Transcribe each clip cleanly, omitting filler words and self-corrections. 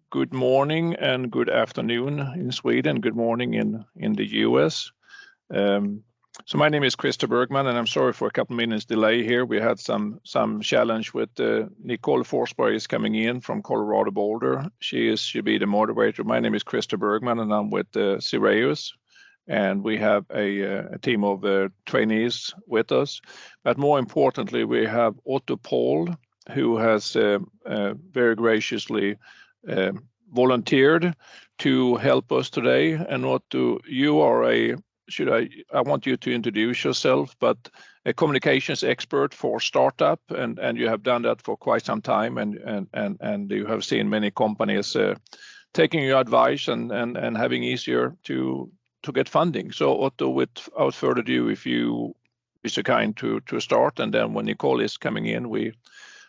Good morning and good afternoon in Sweden. Good morning in the US. So my name is Christer Bergman, and I'm sorry for a couple minutes delay here. We had some challenge with Nicole Forsberg is coming in from Colorado Boulder. She'll be the moderator. My name is Christer Bergman, and I'm with SIREUS. And we have a team of trainees with us. But more importantly, we have Otto Pohl, who has very graciously volunteered to help us today. And Otto, you are I want you to introduce yourself, but a communications expert for startup, and you have done that for quite some time, and you have seen many companies taking your advice and having easier to get funding. So Otto, without further ado, if you be so kind to start, and then when Nicole is coming in,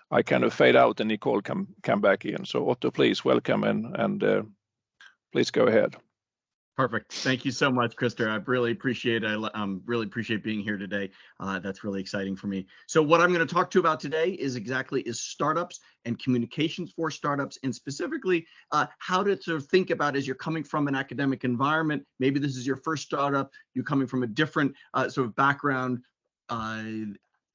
I kind of fade out and Nicole come back in. So Otto, please welcome and please go ahead. Perfect. Thank you so much, Christer. I really appreciate it. I really appreciate being here today. That's really exciting for me. So what I'm going to talk to you about today is startups and communications for startups, and specifically how to sort of think about as you're coming from an academic environment. Maybe this is your first startup. You're coming from a different sort of background.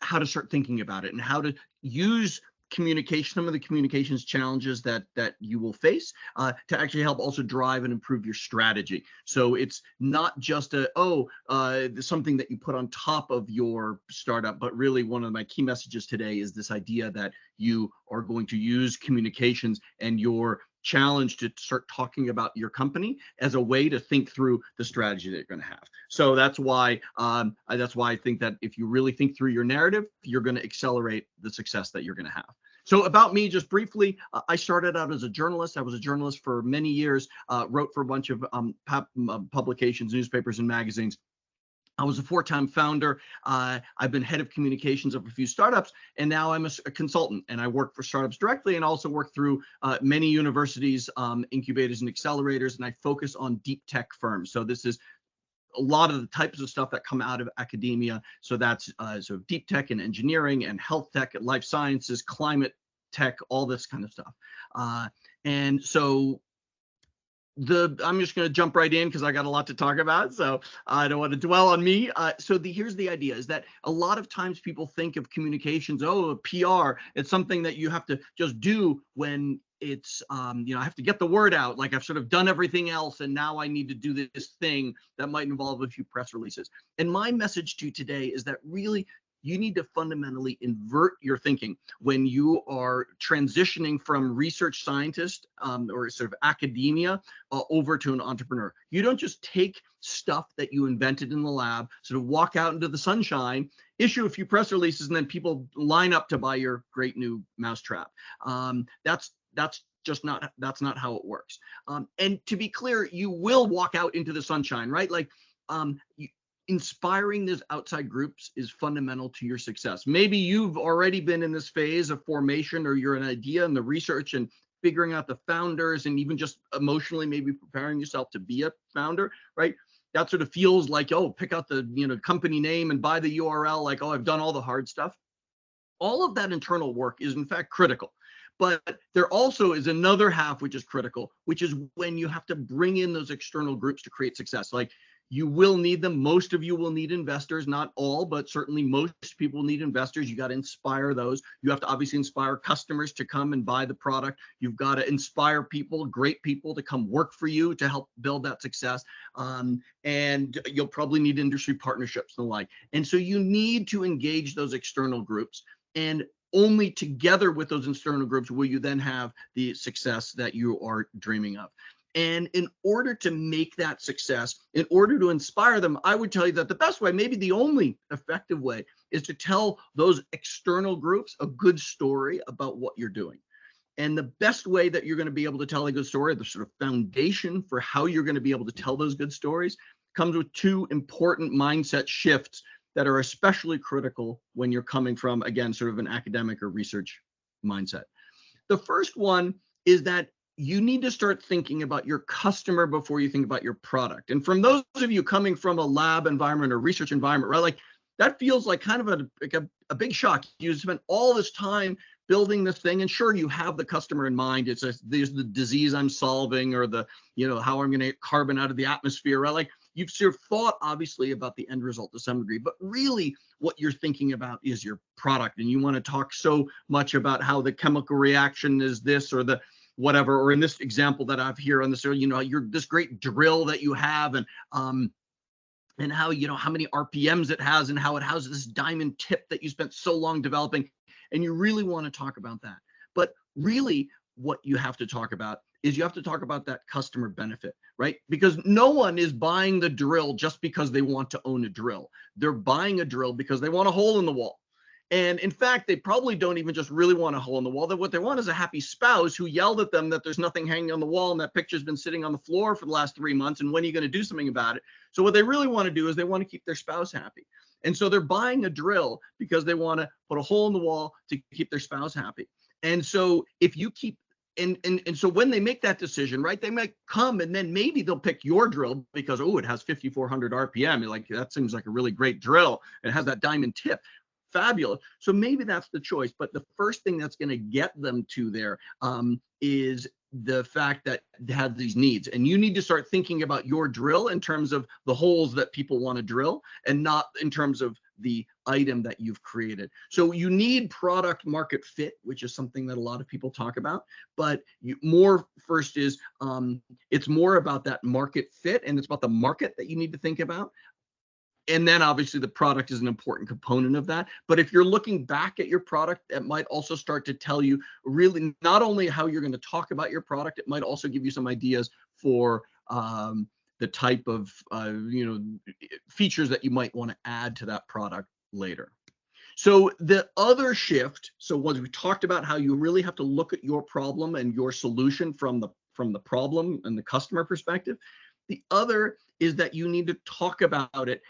How to start thinking about it and how to use communication, some of the communications challenges that you will face to actually help also drive and improve your strategy. So it's not just something that you put on top of your startup, but really one of my key messages today is this idea that you are going to use communications and your challenge to start talking about your company as a way to think through the strategy that you're going to have. So that's why I think that if you really think through your narrative, you're going to accelerate the success that you're going to have. So about me, just briefly, I started out as a journalist. I was a journalist for many years, wrote for a bunch of publications, newspapers, and magazines. I was a 4-time founder. I've been head of communications of a few startups, and now I'm a consultant, and I work for startups directly and also work through many universities, incubators, and accelerators, and I focus on deep tech firms. So this is a lot of the types of stuff that come out of academia. So that's sort of deep tech and engineering and health tech and life sciences, climate tech, all this kind of stuff. And so I'm just going to jump right in because I got a lot to talk about, so I don't want to dwell on me. Here's the idea: is that a lot of times people think of communications, PR. It's something that you have to just do when it's I have to get the word out. Like I've sort of done everything else, and now I need to do this thing that might involve a few press releases. And my message to you today is that really, you need to fundamentally invert your thinking when you are transitioning from research scientist or sort of academia over to an entrepreneur. You don't just take stuff that you invented in the lab, sort of walk out into the sunshine, issue a few press releases, and then people line up to buy your great new mousetrap. That's not how it works. And to be clear, you will walk out into the sunshine, right? Like inspiring those outside groups is fundamental to your success. Maybe you've already been in this phase of formation, or you're an idea in the research and figuring out the founders, and even just emotionally maybe preparing yourself to be a founder, right? That sort of feels like, pick out the company name and buy the URL, like, I've done all the hard stuff. All of that internal work is in fact critical. But there also is another half which is critical, which is when you have to bring in those external groups to create success. Like, you will need them. Most of you will need investors, not all, but certainly most people need investors. You got to inspire those. You have to obviously inspire customers to come and buy the product. You've got to inspire people, great people, to come work for you to help build that success. And you'll probably need industry partnerships and the like. And so you need to engage those external groups, and only together with those external groups will you then have the success that you are dreaming of. And in order to make that success, in order to inspire them, I would tell you that the best way, maybe the only effective way, is to tell those external groups a good story about what you're doing. And the best way that you're going to be able to tell a good story, the sort of foundation for how you're going to be able to tell those good stories, comes with 2 important mindset shifts that are especially critical when you're coming from, again, sort of an academic or research mindset. The first one is that you need to start thinking about your customer before you think about your product. And from those of you coming from a lab environment or research environment, right, like that feels like kind of a big shock. You spent all this time building this thing, and sure, you have the customer in mind. It's there's the disease I'm solving, or the, how I'm going to get carbon out of the atmosphere, right? Like, you've sort of thought obviously about the end result to some degree, but really what you're thinking about is your product, and you want to talk so much about how the chemical reaction is this or the whatever, or in this example that I've here on this, you're this great drill that you have, and how, how many RPMs it has, and how it houses this diamond tip that you spent so long developing, and you really want to talk about that. But really what you have to talk about is you have to talk about that customer benefit, right? Because no one is buying the drill just because they want to own a drill. They're buying a drill because they want a hole in the wall. And in fact, they probably don't even just really want a hole in the wall. That what they want is a happy spouse who yelled at them that there's nothing hanging on the wall and that picture's been sitting on the floor for the last 3 months, and when are you going to do something about it? So what they really want to do is they want to keep their spouse happy. And so they're buying a drill because they want to put a hole in the wall to keep their spouse happy. And so if you keep and so when they make that decision, right, they might come and then maybe they'll pick your drill because, oh, it has 5,400 RPM. Like, that seems like a really great drill. It has that diamond tip. Fabulous. So maybe that's the choice. But the first thing that's going to get them to there is the fact that they have these needs. And you need to start thinking about your drill in terms of the holes that people want to drill, and not in terms of the item that you've created. So you need product market fit, which is something that a lot of people talk about. But first is it's more about that market fit, and it's about the market that you need to think about. And then obviously the product is an important component of that. But if you're looking back at your product, it might also start to tell you really not only how you're going to talk about your product, it might also give you some ideas for the type of features that you might want to add to that product later. So the other shift, so once we talked about how you really have to look at your problem and your solution from the problem and the customer perspective, the other is that you need to talk about it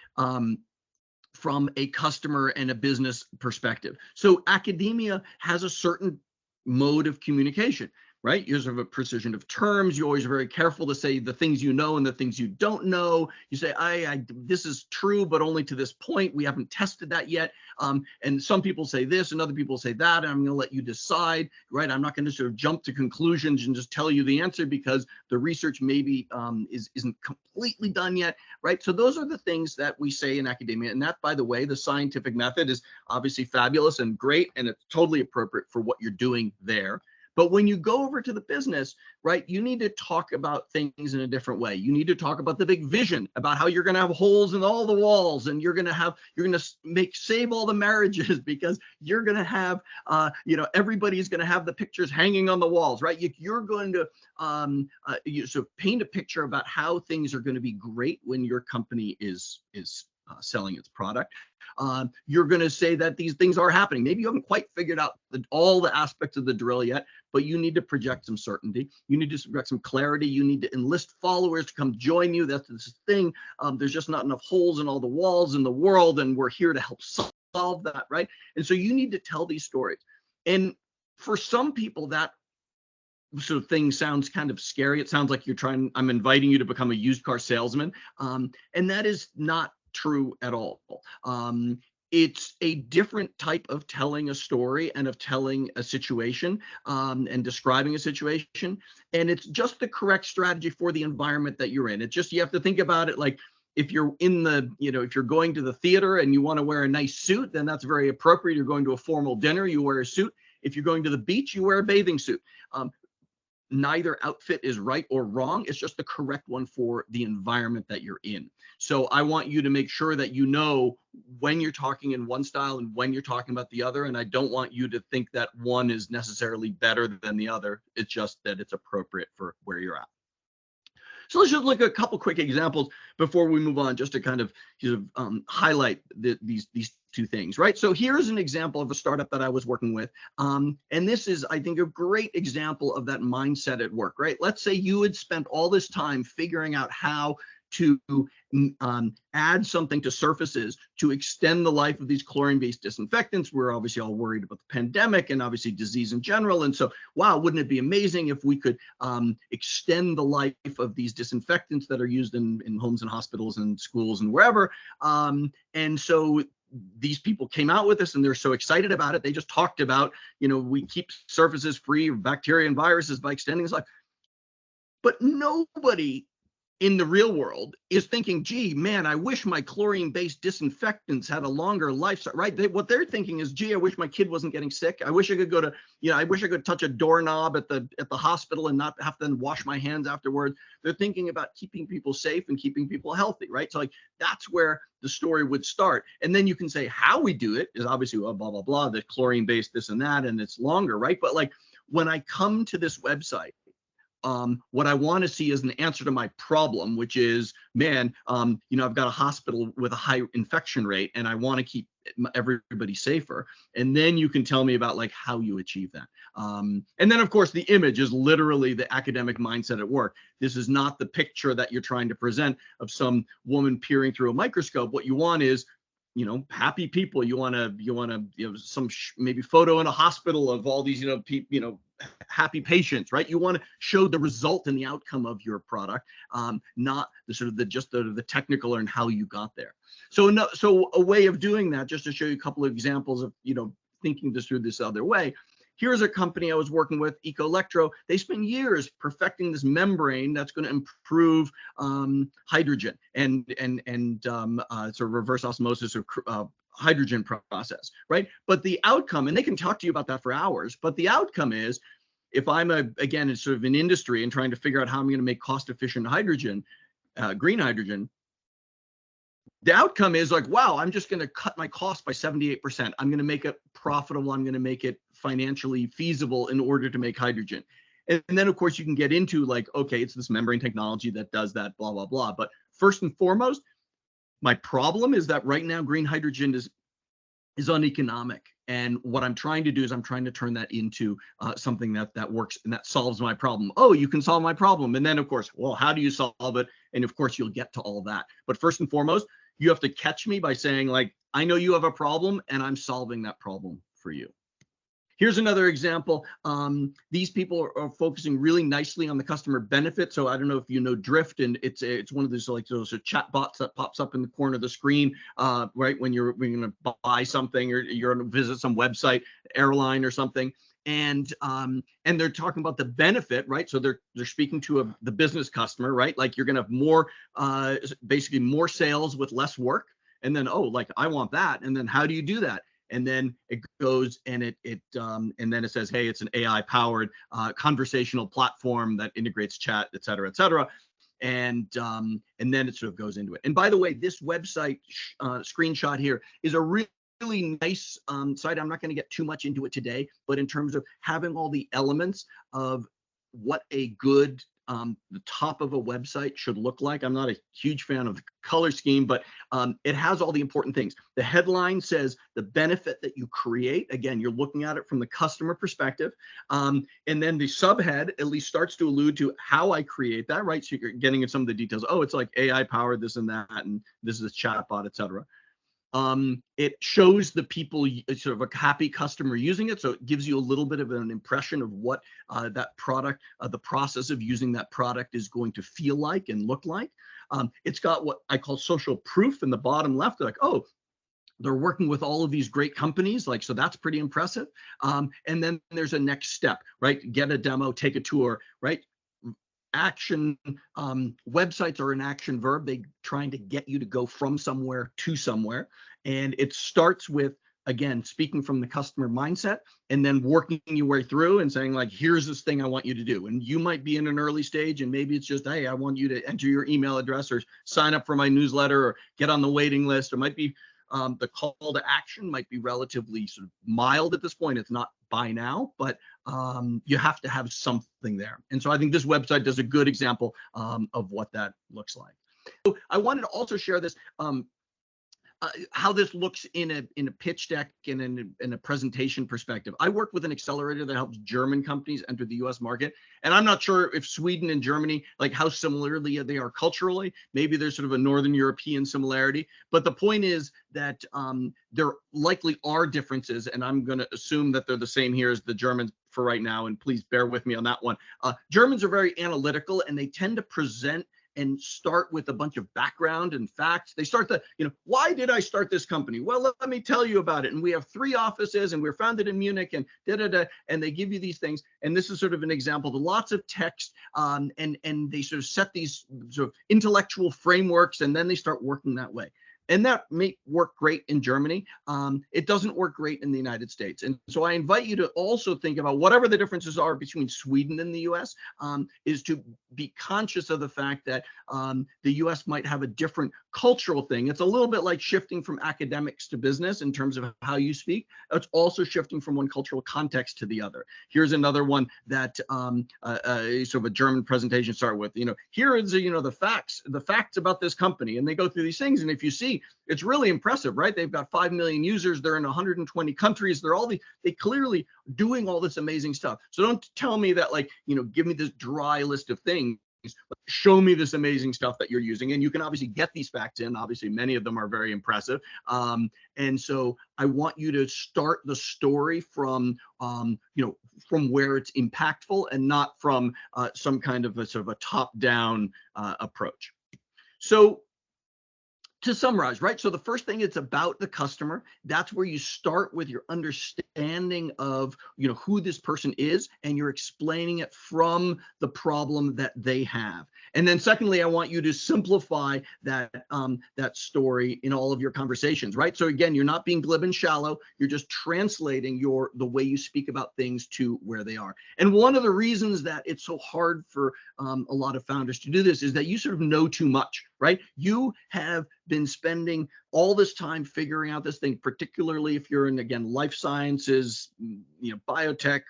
from a customer and a business perspective. So academia has a certain mode of communication, right? You have a precision of terms. You're always very careful to say the things you know and the things you don't know. You say, this is true, but only to this point. We haven't tested that yet. And some people say this and other people say that, and I'm going to let you decide, right? I'm not going to sort of jump to conclusions and just tell you the answer because the research maybe isn't completely done yet, right? So those are the things that we say in academia. And that, by the way, the scientific method is obviously fabulous and great, and it's totally appropriate for what you're doing there. But when you go over to the business, right, you need to talk about things in a different way. You need to talk about the big vision, about how you're going to have holes in all the walls, and you're going to save all the marriages because you're going to have, everybody's going to have the pictures hanging on the walls, right? You're going to so paint a picture about how things are going to be great when your company is selling its product. You're going to say that these things are happening. Maybe you haven't quite figured out all the aspects of the drill yet, but you need to project some certainty. You need to project some clarity. You need to enlist followers to come join you. That's this thing. There's just not enough holes in all the walls in the world, and we're here to help solve that, right? And so you need to tell these stories. And for some people, that sort of thing sounds kind of scary. It sounds like I'm inviting you to become a used car salesman. And that is not true at all. It's a different type of telling a story and of telling a situation and describing a situation. And it's just the correct strategy for the environment that you're in. It's just, you have to think about it like, if you're if you're going to the theater and you want to wear a nice suit, then that's very appropriate. You're going to a formal dinner, you wear a suit. If you're going to the beach, you wear a bathing suit. Neither outfit is right or wrong. It's just the correct one for the environment that you're in. So I want you to make sure that you know when you're talking in one style and when you're talking about the other. And I don't want you to think that one is necessarily better than the other. It's just that it's appropriate for where you're at. So let's just look at a couple quick examples before we move on, just to kind of highlight these two things, right? So here's an example of a startup that I was working with. And this is, I think, a great example of that mindset at work, right? Let's say you had spent all this time figuring out how to add something to surfaces to extend the life of these chlorine-based disinfectants. We're obviously all worried about the pandemic and obviously disease in general. And so, wow, wouldn't it be amazing if we could extend the life of these disinfectants that are used in homes and hospitals and schools and wherever. And so these people came out with this and they're so excited about it. They just talked about, we keep surfaces free of bacteria and viruses by extending this life. But nobody in the real world is thinking, gee, man, I wish my chlorine-based disinfectants had a longer life, right? What they're thinking is, gee, I wish my kid wasn't getting sick. I wish I could go to, I wish I could touch a doorknob at the hospital and not have to then wash my hands afterwards. They're thinking about keeping people safe and keeping people healthy, right? So like that's where the story would start. And then you can say how we do it is obviously blah, blah, blah, the chlorine-based this and that, and it's longer, right? But like when I come to this website, what I want to see is an answer to my problem, which is, man, I've got a hospital with a high infection rate and I want to keep everybody safer. And then you can tell me about like how you achieve that. And then of course the image is literally the academic mindset at work. This is not the picture that you're trying to present of some woman peering through a microscope. What you want is, happy people. You want to, some maybe photo in a hospital of all these, happy patients, right? You want to show the result and the outcome of your product, not the sort of the technical and how you got there. So a way of doing that, just to show you a couple of examples of, thinking this through this other way. Here's a company I was working with, Ecoelectro. They spent years perfecting this membrane that's going to improve hydrogen and sort of reverse osmosis of hydrogen process, right? But the outcome, and they can talk to you about that for hours, but the outcome is, if I'm again, it's sort of an industry and trying to figure out how I'm going to make cost-efficient hydrogen, green hydrogen, the outcome is like, wow, I'm just going to cut my cost by 78%. I'm going to make it profitable. I'm going to make it financially feasible in order to make hydrogen. And then, of course, you can get into like, okay, it's this membrane technology that does that, blah, blah, blah. But first and foremost, my problem is that right now, green hydrogen is uneconomic. And what I'm trying to do is I'm trying to turn that into something that works and that solves my problem. Oh, you can solve my problem. And then, of course, well, how do you solve it? And of course, you'll get to all that. But first and foremost, you have to catch me by saying, like, I know you have a problem and I'm solving that problem for you. Here's another example. These people are focusing really nicely on the customer benefit. So I don't know if you know Drift, and it's one of those like those chat bots that pops up in the corner of the screen, right when you're going to buy something or you're going to visit some website, airline or something. And they're talking about the benefit, right? So they're speaking to the business customer, right? Like you're going to have more, basically more sales with less work. And then, oh, like I want that. And then how do you do that? And then it goes and and then it says, hey, it's an AI powered conversational platform that integrates chat, et cetera, et cetera. And then it sort of goes into it. And by the way, this website screenshot here is a really nice site. I'm not going to get too much into it today, but in terms of having all the elements of what a good the top of a website should look like. I'm not a huge fan of the color scheme, but it has all the important things. The headline says the benefit that you create. Again, you're looking at it from the customer perspective. And then the subhead at least starts to allude to how I create that, right? So you're getting into some of the details. Oh, it's like AI powered this and that, and this is a chatbot, et cetera. It shows the people sort of a happy customer using it. So it gives you a little bit of an impression of what that product, the process of using that product is going to feel like and look like. It's got what I call social proof in the bottom left. They're like, oh, they're working with all of these great companies, like, so that's pretty impressive. And then there's a next step, right? Get a demo, take a tour, right? Action websites are an action verb. They trying to get you to go from somewhere to somewhere. And it starts with, again, speaking from the customer mindset and then working your way through and saying like, here's this thing I want you to do. And you might be in an early stage and maybe it's just, hey, I want you to enter your email address or sign up for my newsletter or get on the waiting list. It might be the call to action might be relatively sort of mild at this point. It's not buy now, but you have to have something there. And so I think this website does a good example of what that looks like. So I wanted to also share this, how this looks in a pitch deck and in a presentation perspective. I work with an accelerator that helps German companies enter the US market. And I'm not sure if Sweden and Germany, like how similarly they are culturally. Maybe there's sort of a Northern European similarity. But the point is that there likely are differences. And I'm going to assume that they're the same here as the Germans for right now. And please bear with me on that one. Germans are very analytical and they tend to present and start with a bunch of background and facts. They start why did I start this company? Well, let me tell you about it. And we have 3 offices and we're founded in Munich and and they give you these things. And this is sort of an example of lots of text, and they sort of set these sort of intellectual frameworks, and then they start working that way. And that may work great in Germany. It doesn't work great in the United States. And so I invite you to also think about whatever the differences are between Sweden and the US, is to be conscious of the fact that the US might have a different cultural thing. It's a little bit like shifting from academics to business in terms of how you speak. It's also shifting from one cultural context to the other. Here's another one that sort of a German presentation start with, here is, the facts about this company. And they go through these things. And if you see, it's really impressive, right? They've got 5 million users. They're in 120 countries. They clearly doing all this amazing stuff. So don't tell me that, give me this dry list of things. Show me this amazing stuff that you're using. And you can obviously get these facts in. Obviously, many of them are very impressive. And so I want you to start the story from, from where it's impactful and not from some kind of a sort of a top-down approach. So to summarize, right? So the first thing, it's about the customer. That's where you start with your understanding of, who this person is, and you're explaining it from the problem that they have. And then secondly, I want you to simplify that story in all of your conversations, right? So again, you're not being glib and shallow. You're just translating the way you speak about things to where they are. And one of the reasons that it's so hard for a lot of founders to do this is that you sort of know too much, right? You have been spending all this time figuring out this thing, particularly if you're in, again, life sciences, biotech,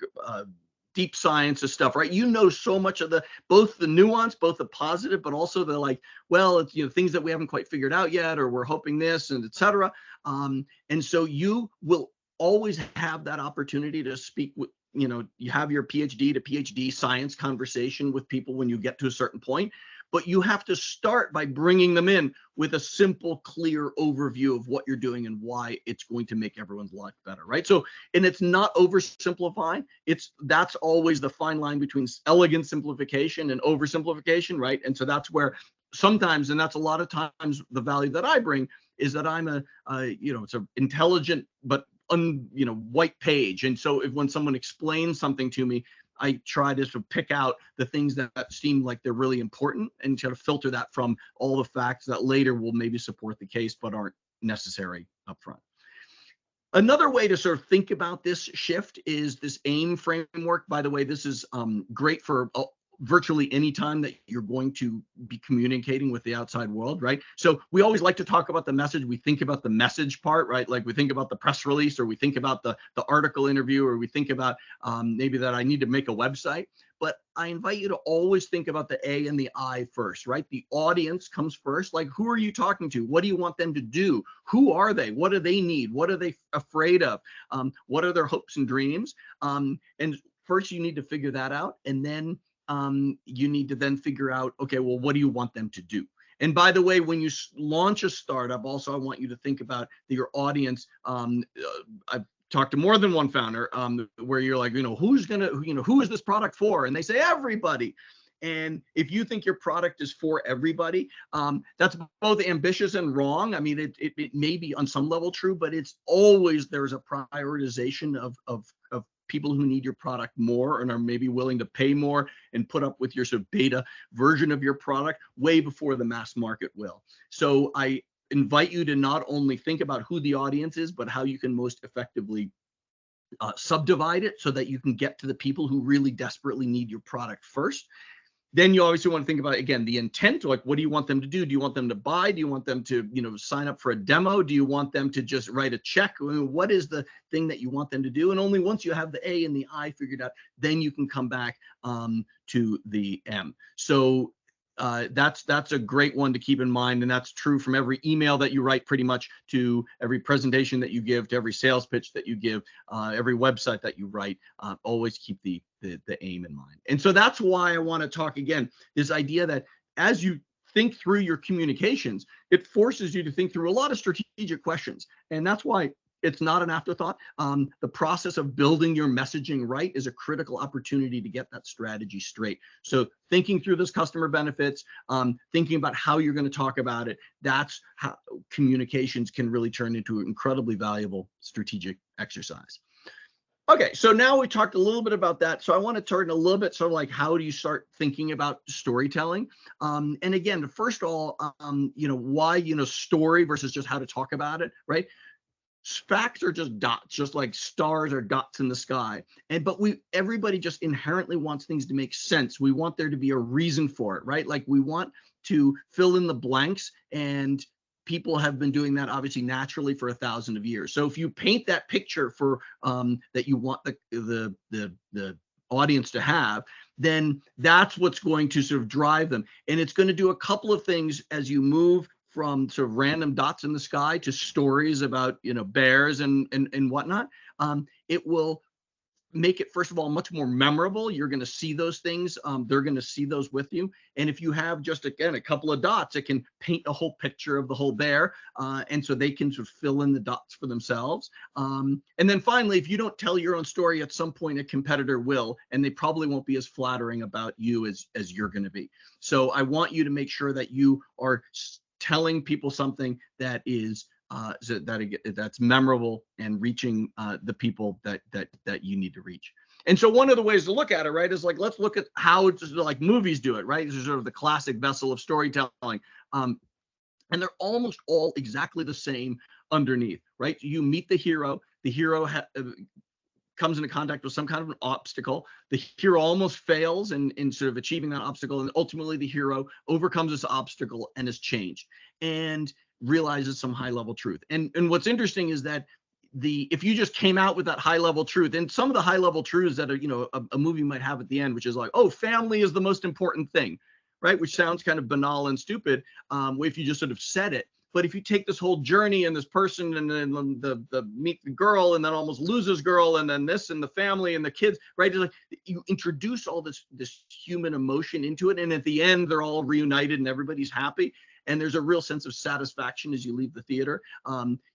deep sciences stuff, right? You know so much of both the nuance, both the positive, but also the it's, things that we haven't quite figured out yet, or we're hoping this, and et cetera. And so you will always have that opportunity to speak with, you have your PhD to PhD science conversation with people when you get to a certain point. But you have to start by bringing them in with a simple, clear overview of what you're doing and why it's going to make everyone's life better, right? So, and it's not oversimplifying. That's always the fine line between elegant simplification and oversimplification, right? And so that's where sometimes, and that's a lot of times, the value that I bring is that I'm it's an intelligent but white page. And so when someone explains something to me, I try to sort of pick out the things that seem like they're really important and try to filter that from all the facts that later will maybe support the case but aren't necessary up front. Another way to sort of think about this shift is this AIM framework. By the way, this is great for virtually any time that you're going to be communicating with the outside world, right? So we always like to talk about the message. We think about the message part, right? Like we think about the press release, or we think about the article interview, or we think about maybe that I need to make a website. But I invite you to always think about the A and the I first, right? The audience comes first. Like, who are you talking to? What do you want them to do? Who are they? What do they need? What are they afraid of? What are their hopes and dreams? And first you need to figure that out. And then you need to then figure out, okay, well, what do you want them to do? And by the way, when you launch a startup, also, I want you to think about your audience. I've talked to more than one founder where you're like, who is this product for? And they say, everybody. And if you think your product is for everybody, that's both ambitious and wrong. I mean, it may be on some level true, but it's always, there's a prioritization of people who need your product more and are maybe willing to pay more and put up with your sort of beta version of your product way before the mass market will. So I invite you to not only think about who the audience is, but how you can most effectively subdivide it so that you can get to the people who really desperately need your product first. Then you obviously want to think about, again, the intent, like, what do you want them to do? Do you want them to buy? Do you want them to, sign up for a demo? Do you want them to just write a check? What is the thing that you want them to do? And only once you have the A and the I figured out, then you can come back to the M. So that's a great one to keep in mind. And that's true from every email that you write, pretty much, to every presentation that you give, to every sales pitch that you give, every website that you write. Always keep the aim in mind. And so that's why I want to talk again, this idea that as you think through your communications, it forces you to think through a lot of strategic questions. And that's why It's not an afterthought. The process of building your messaging right is a critical opportunity to get that strategy straight. So thinking through those customer benefits, thinking about how you're going to talk about it, that's how communications can really turn into an incredibly valuable strategic exercise. Okay, so now we talked a little bit about that. So I want to turn a little bit sort of like, how do you start thinking about storytelling? And again, first of all, why, story versus just how to talk about it, right? Facts are just dots, just like stars are dots in the sky. But everybody just inherently wants things to make sense. We want there to be a reason for it, right? Like we want to fill in the blanks, and people have been doing that obviously naturally for 1,000 years. So if you paint that picture for that you want the audience to have, then that's what's going to sort of drive them. And it's going to do a couple of things as you move from sort of random dots in the sky to stories about, bears and whatnot. It will make it, first of all, much more memorable. You're going to see those things. They're going to see those with you. And if you have just, again, a couple of dots, it can paint a whole picture of the whole bear. And so they can sort of fill in the dots for themselves. And then finally, if you don't tell your own story, at some point a competitor will, and they probably won't be as flattering about you as you're going to be. So I want you to make sure that you are telling people something that is that's memorable and reaching the people that you need to reach. And so one of the ways to look at it, right, is like, let's look at how it's like movies do it, right? This is sort of the classic vessel of storytelling. And they're almost all exactly the same underneath, right? You meet the hero. The hero comes into contact with some kind of an obstacle. The hero almost fails in sort of achieving that obstacle, and ultimately the hero overcomes this obstacle and is changed and realizes some high level truth. And what's interesting is that if you just came out with that high level truth, and some of the high level truths that a movie might have at the end, which is like, oh, family is the most important thing, right? Which sounds kind of banal and stupid if you just sort of said it. But if you take this whole journey and this person and then the meet the girl and then almost loses girl and then this and the family and the kids, right? It's like you introduce all this human emotion into it, and at the end they're all reunited and everybody's happy. And there's a real sense of satisfaction as you leave the theater.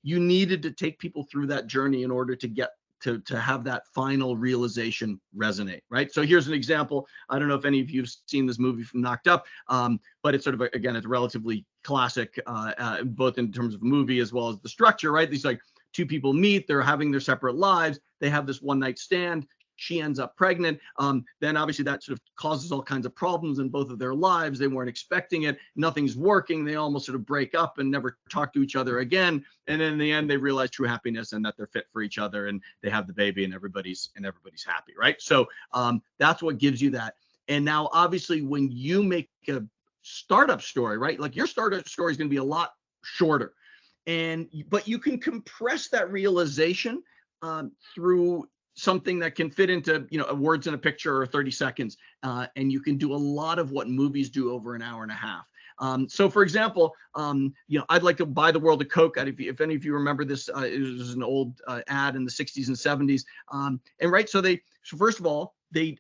You needed to take people through that journey in order to get to have that final realization resonate, right? So here's an example. I don't know if any of you have seen this movie from Knocked Up, but it's sort of, again, it's relatively classic, both in terms of movie as well as the structure, right? These like two people meet, they're having their separate lives, they have this one night stand. She ends up pregnant. Then obviously that sort of causes all kinds of problems in both of their lives. They weren't expecting it. Nothing's working. They almost sort of break up and never talk to each other again. And then in the end, they realize true happiness and that they're fit for each other, and they have the baby, and everybody's happy, right? So that's what gives you that. And now, obviously, when you make a startup story, right? Like your startup story is going to be a lot shorter, but you can compress that realization through something that can fit into words in a picture or 30 seconds, and you can do a lot of what movies do over an hour and a half. So for example, I'd like to buy the world of Coke. If any of you remember this, it was an old ad in the 60s and 70s. And right, so first of all, the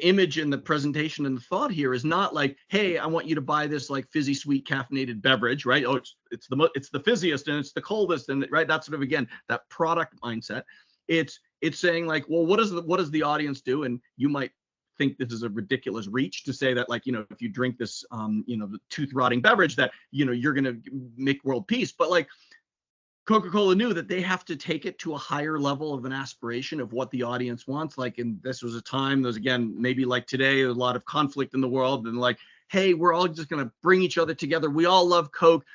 image and the presentation and the thought here is not like, hey, I want you to buy this like fizzy sweet caffeinated beverage, right? Oh, it's the fizziest and it's the coldest, and right, that's sort of, again, that product mindset. It's saying like, well, what does the audience do? And you might think this is a ridiculous reach to say that, like, if you drink this the tooth rotting beverage that you're going to make world peace. But like Coca-Cola knew that they have to take it to a higher level of an aspiration of what the audience wants. Like, and this was a time, there's, again, maybe like today, a lot of conflict in the world, and like, hey, we're all just going to bring each other together. We all love Coke.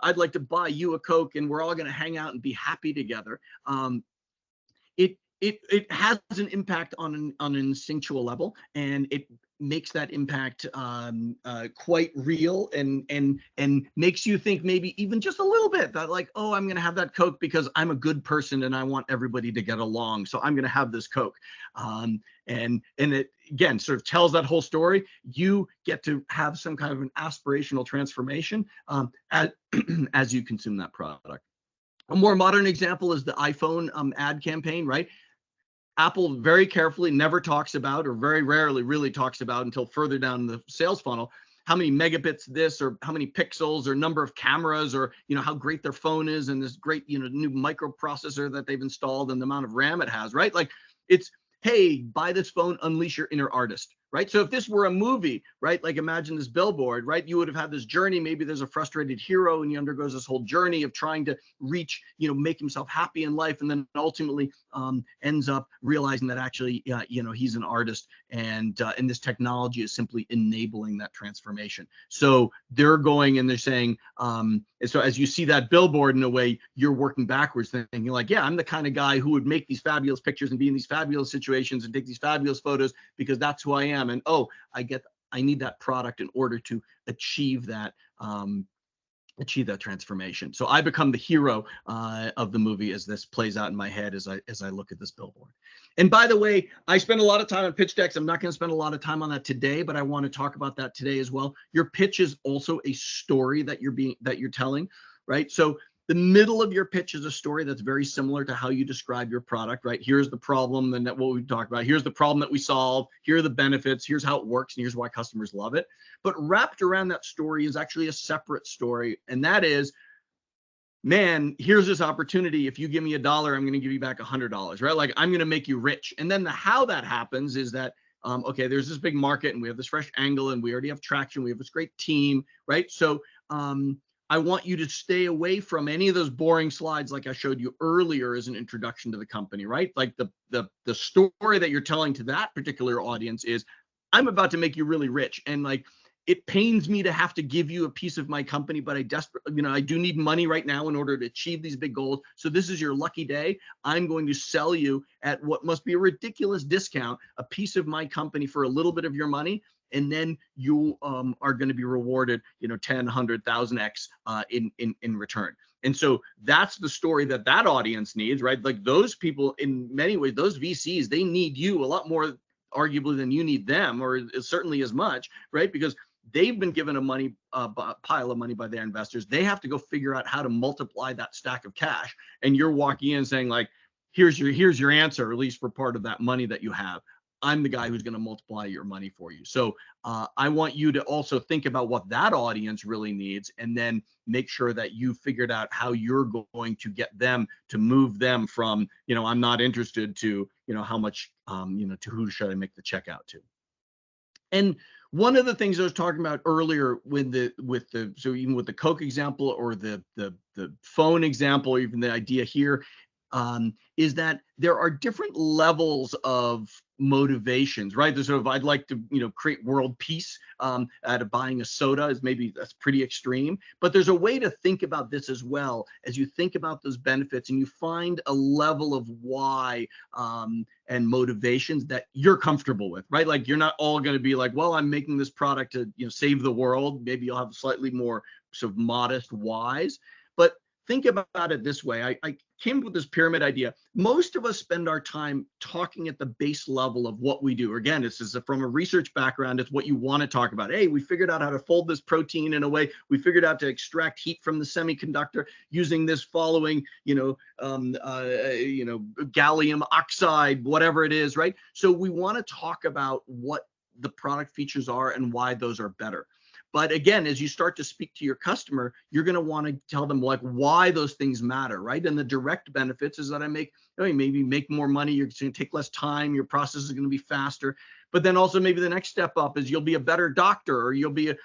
I'd like to buy you a Coke, and we're all going to hang out and be happy together. It has an impact on an instinctual level, and it makes that impact quite real, and makes you think maybe even just a little bit that like, oh, I'm going to have that Coke because I'm a good person and I want everybody to get along, so I'm going to have this Coke. And it, again, sort of tells that whole story. You get to have some kind of an aspirational transformation as you consume that product. A more modern example is the iPhone ad campaign, right? Apple very carefully never talks about, or very rarely really talks about until further down the sales funnel, how many megabits this, or how many pixels, or number of cameras, or how great their phone is, and this great new microprocessor that they've installed, and the amount of RAM it has, right? Like, it's, hey, buy this phone, unleash your inner artist, right? So if this were a movie, right, like imagine this billboard, right? You would have had this journey. Maybe there's a frustrated hero and he undergoes this whole journey of trying to reach, make himself happy in life, and then ultimately ends up realizing that actually, he's an artist, and this technology is simply enabling that transformation. So they're going and they're saying, so as you see that billboard, in a way, you're working backwards, thinking like, yeah, I'm the kind of guy who would make these fabulous pictures and be in these fabulous situations and take these fabulous photos because that's who I am. And I need that product in order to achieve that transformation. So I become the hero of the movie as this plays out in my head as I look at this billboard. And by the way, I spend a lot of time on pitch decks. I'm not going to spend a lot of time on that today, but I want to talk about that today as well. Your pitch is also a story that you're telling, right? So the middle of your pitch is a story that's very similar to how you describe your product, right? Here's the problem, and that what we talked about. Here's the problem that we solve. Here are the benefits. Here's how it works, and here's why customers love it. But wrapped around that story is actually a separate story, and that is, man, here's this opportunity. If you give me $1, I'm going to give you back $100, right? Like, I'm going to make you rich. And then how that happens is that, okay, there's this big market, and we have this fresh angle, and we already have traction. We have this great team, right? So, I want you to stay away from any of those boring slides like I showed you earlier as an introduction to the company, right? Like the story that you're telling to that particular audience is, I'm about to make you really rich. And like, it pains me to have to give you a piece of my company, but I do need money right now in order to achieve these big goals. So this is your lucky day. I'm going to sell you at what must be a ridiculous discount, a piece of my company for a little bit of your money. And then you are going to be rewarded, 10, 100, 1,000x in return. And so that's the story that audience needs, right? Like, those people, in many ways, those VCs, they need you a lot more, arguably, than you need them, or certainly as much, right? Because they've been given a pile of money by their investors. They have to go figure out how to multiply that stack of cash. And you're walking in saying like, here's your answer, at least for part of that money that you have. I'm the guy who's going to multiply your money for you. So I want you to also think about what that audience really needs, and then make sure that you figured out how you're going to get them to move them from, I'm not interested, to, how much, to who should I make the check out to. And one of the things I was talking about earlier so even with the Coke example, or the phone example, or even the idea here, is that there are different levels of motivations, right? There's sort of, I'd like to, create world peace out of buying a soda, that's pretty extreme. But there's a way to think about this as well, as you think about those benefits, and you find a level of why and motivations that you're comfortable with, right? Like, you're not all going to be like, well, I'm making this product to, save the world. Maybe you'll have slightly more sort of modest whys, but think about it this way. I came up with this pyramid idea. Most of us spend our time talking at the base level of what we do. Again, this is from a research background. It's what you want to talk about. Hey, we figured out how to fold this protein in a way. We figured out to extract heat from the semiconductor using this following, gallium oxide, whatever it is, right? So we want to talk about what the product features are and why those are better. But again, as you start to speak to your customer, you're going to want to tell them like why those things matter, right? And the direct benefits is that maybe make more money, you're going to take less time, your process is going to be faster. But then also maybe the next step up is you'll be a better doctor, or you'll be a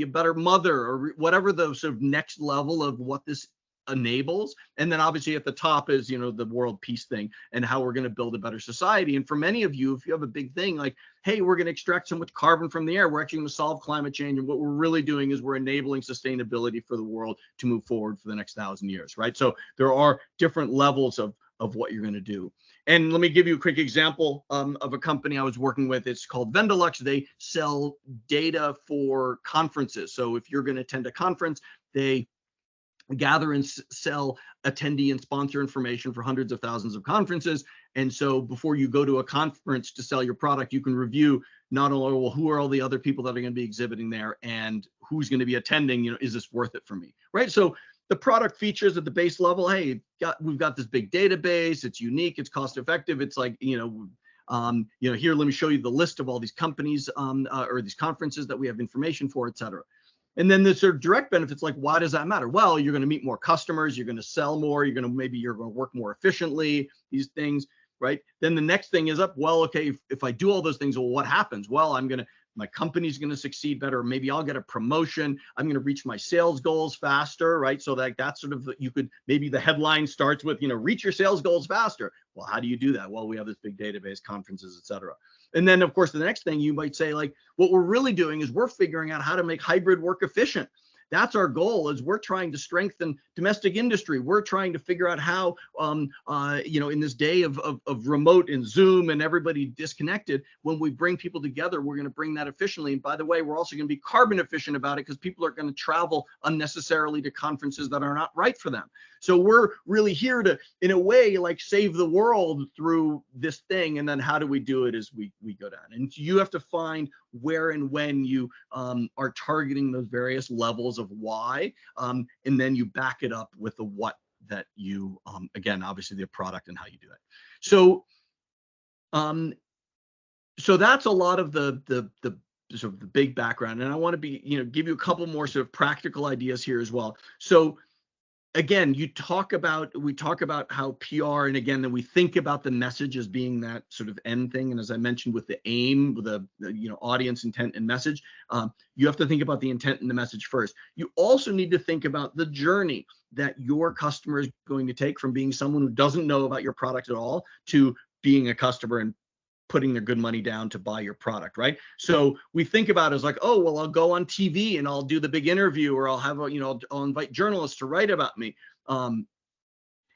better mother, or whatever the sort of next level of what this enables. And then obviously at the top is, the world peace thing, and how we're going to build a better society. And for many of you, if you have a big thing like, hey, we're going to extract so much carbon from the air, we're actually going to solve climate change. And what we're really doing is we're enabling sustainability for the world to move forward for the next 1,000 years, right? So there are different levels of what you're going to do. And let me give you a quick example of a company I was working with. It's called Vendolux. They sell data for conferences. So if you're going to attend a conference, they gather and sell attendee and sponsor information for hundreds of thousands of conferences. And so before you go to a conference to sell your product, you can review not only, well, who are all the other people that are going to be exhibiting there, and who's going to be attending, is this worth it for me, right? So the product features at the base level, hey, we've got this big database, it's unique, it's cost effective, it's like, Here, let me show you the list of all these companies or these conferences that we have information for, et cetera. And then the sort of direct benefits, like, why does that matter? Well, you're going to meet more customers, you're going to sell more, maybe you're going to work more efficiently, these things, right? Then the next thing is well, okay, if I do all those things, well, what happens? Well, my company's going to succeed better. Maybe I'll get a promotion. I'm going to reach my sales goals faster, right? So that's sort of, maybe the headline starts with, reach your sales goals faster. Well, how do you do that? Well, we have this big database, conferences, et cetera. And then, of course, the next thing you might say, like, what we're really doing is we're figuring out how to make hybrid work efficient. That's our goal, is we're trying to strengthen domestic industry. We're trying to figure out how, in this day of remote and Zoom and everybody disconnected, when we bring people together, we're going to bring that efficiently. And by the way, we're also going to be carbon efficient about it, because people are going to travel unnecessarily to conferences that are not right for them. So we're really here to, in a way, like, save the world through this thing. And then how do we do it is we go down. And you have to find where and when you are targeting those various levels of why, and then you back it up with the what that you, again, obviously the product and how you do it. So that's a lot of the sort of the big background. And I want to give you a couple more sort of practical ideas here as well. So again, we talk about how PR, and again, then we think about the message as being that sort of end thing. And as I mentioned, with the aim, with the audience, intent, and message, you have to think about the intent and the message first. You also need to think about the journey that your customer is going to take from being someone who doesn't know about your product at all to being a customer and putting their good money down to buy your product, right? So we think about it as like, oh, well, I'll go on TV and I'll do the big interview, or I'll have I'll invite journalists to write about me.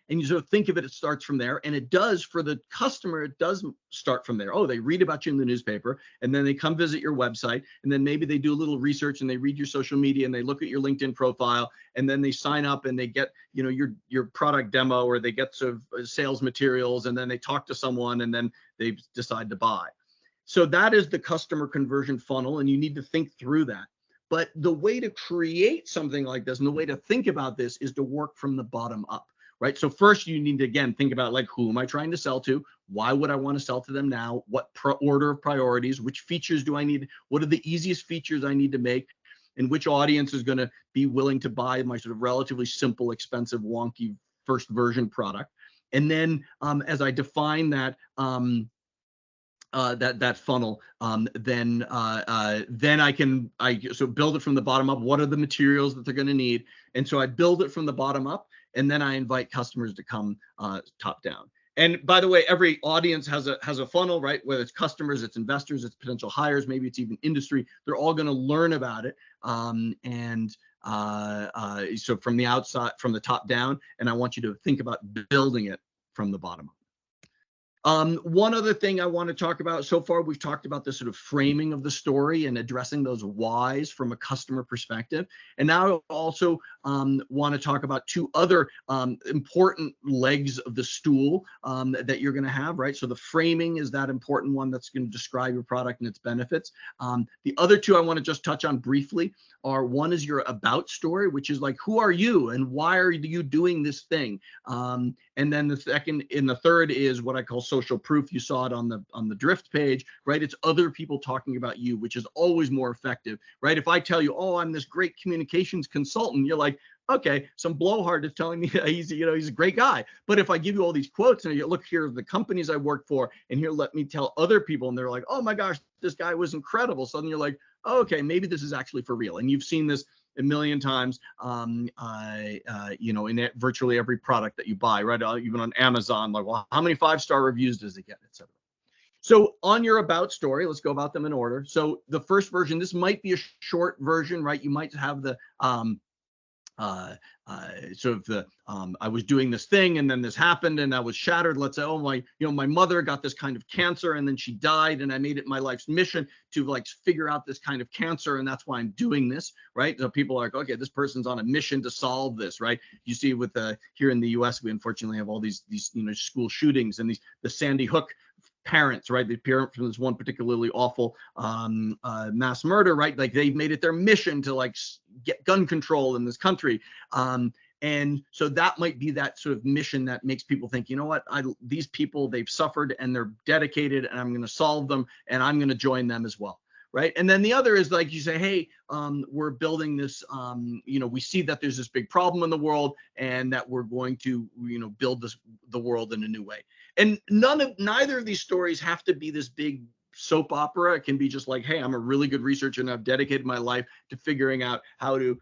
And you sort of think of it, it starts from there. And it does, for the customer, it does start from there. Oh, they read about you in the newspaper, and then they come visit your website, and then maybe they do a little research and they read your social media and they look at your LinkedIn profile, and then they sign up and they get, your product demo, or they get sort of sales materials, and then they talk to someone, and then they decide to buy. So that is the customer conversion funnel, and you need to think through that. But the way to create something like this, and the way to think about this, is to work from the bottom up. Right. So first, you need to, again, think about, like, who am I trying to sell to? Why would I want to sell to them now? What order of priorities? Which features do I need? What are the easiest features I need to make? And which audience is going to be willing to buy my sort of relatively simple, expensive, wonky first version product? And then as I define that that funnel, then I can build it from the bottom up. What are the materials that they're going to need? And so I build it from the bottom up, and then I invite customers to come top down. And by the way, every audience has a funnel, right? Whether it's customers, it's investors, it's potential hires, maybe it's even industry. They're all going to learn about it. So from the outside, from the top down, and I want you to think about building it from the bottom up. One other thing I want to talk about, so far we've talked about the sort of framing of the story and addressing those whys from a customer perspective. And now I also want to talk about two other important legs of the stool that you're going to have, right? So the framing is that important one that's going to describe your product and its benefits. The other two I want to just touch on briefly are, one is your about story, which is like, who are you and why are you doing this thing? And then the second and the third is what I call social proof. You saw it on the Drift page, right? It's other people talking about you, which is always more effective, right? If I tell you, oh, I'm this great communications consultant, you're like, okay, some blowhard is telling me he's a great guy. But if I give you all these quotes and you look, here are the companies I work for, and here, let me tell other people, and they're like, oh my gosh, this guy was incredible. So then you're like, oh, okay, maybe this is actually for real. And you've seen this a million times, in virtually every product that you buy, right? Even on Amazon, like, well, how many 5-star reviews does it get, et cetera. So on your about story, let's go about them in order. So the first version, this might be a short version, right? You might have the I was doing this thing and then this happened and I was shattered. Let's say, oh, my mother got this kind of cancer and then she died, and I made it my life's mission to like figure out this kind of cancer, and that's why I'm doing this, right? So people are like, okay, this person's on a mission to solve this, right? You see with here in the US, we unfortunately have all these school shootings and the Sandy Hook parents, right? The parent from this one particularly awful mass murder, right? Like, they made it their mission to like get gun control in this country. And so that might be that sort of mission that makes people think, you know what, these people, they've suffered and they're dedicated, and I'm going to solve them, and I'm going to join them as well. Right. And then the other is like you say, hey, we're building this, we see that there's this big problem in the world, and that we're going to, build the world in a new way. And neither of these stories have to be this big soap opera. It can be just like, hey, I'm a really good researcher and I've dedicated my life to figuring out how to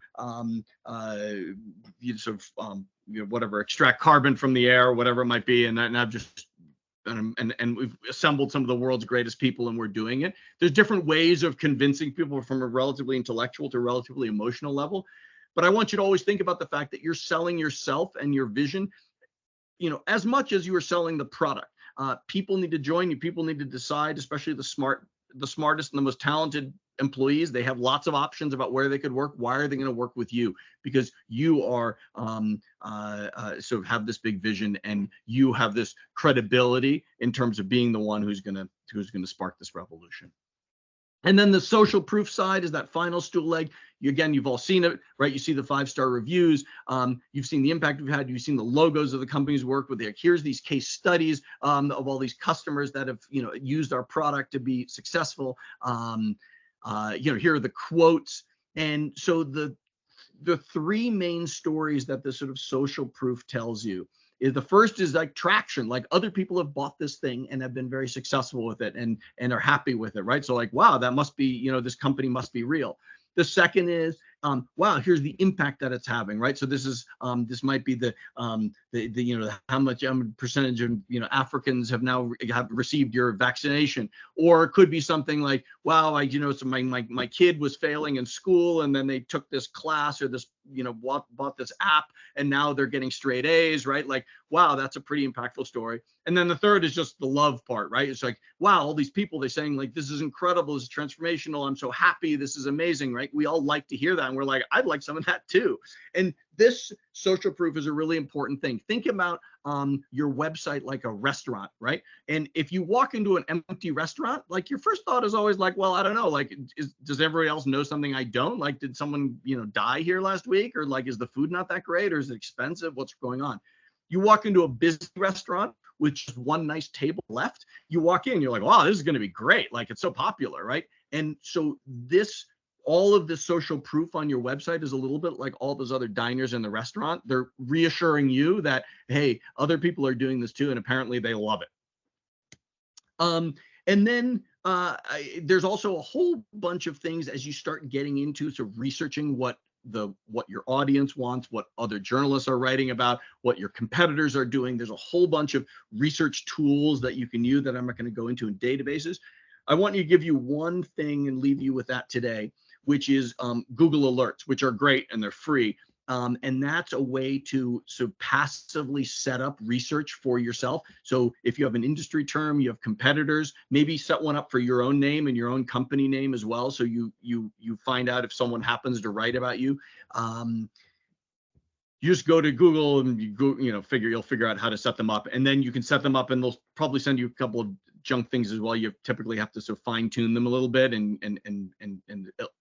whatever, extract carbon from the air, or whatever it might be, and I've just and we've assembled some of the world's greatest people, and we're doing it. There's different ways of convincing people from a relatively intellectual to a relatively emotional level. But I want you to always think about the fact that you're selling yourself and your vision, as much as you are selling the product. People need to join you. People need to decide, especially the smartest and the most talented employees. They have lots of options about where they could work. Why are they going to work with you? Because you are sort of have this big vision, and you have this credibility in terms of being the one who's going to spark this revolution. And then the social proof side is that final stool leg. You've all seen it, right? You see the 5-star reviews. You've seen the impact we've had. You've seen the logos of the companies we work with. Here's these case studies of all these customers that have, used our product to be successful. Here are the quotes. And so the three main stories that the sort of social proof tells you is, the first is like traction, like other people have bought this thing and have been very successful with it and are happy with it, right? So like, wow, that must be, this company must be real. The second is, wow, here's the impact that it's having, right? So this is, this might be the how much percentage of, Africans have now received your vaccination, or it could be something like, wow, so my kid was failing in school, and then they took this class or this, bought this app, and now they're getting straight A's, right? Like, wow, that's a pretty impactful story. And then the third is just the love part, right? It's like, wow, all these people, they're saying like, this is incredible, this is transformational, I'm so happy, this is amazing, right? We all like to hear that, and we're like, I'd like some of that too. And this social proof is a really important thing. Think about your website like a restaurant, right? And if you walk into an empty restaurant, like your first thought is always like, well, I don't know, like, does everybody else know something I don't? Like, did someone, die here last week? Or like, is the food not that great? Or is it expensive? What's going on? You walk into a busy restaurant with just one nice table left, you walk in, you're like, wow, this is going to be great. Like, it's so popular, right? And so all of the social proof on your website is a little bit like all those other diners in the restaurant. They're reassuring you that, hey, other people are doing this too, and apparently they love it. And then there's also a whole bunch of things as you start getting into sort of researching what your audience wants, what other journalists are writing about, what your competitors are doing. There's a whole bunch of research tools that you can use that I'm not going to go into in databases. I want to give you one thing and leave you with that today, which is Google Alerts, which are great and they're free. And that's a way to passively set up research for yourself. So if you have an industry term, you have competitors, maybe set one up for your own name and your own company name as well. So you find out if someone happens to write about you. You just go to Google and you'll figure out how to set them up, and then you can set them up, and they'll probably send you a couple of junk things as well. You typically have to sort of fine tune them a little bit and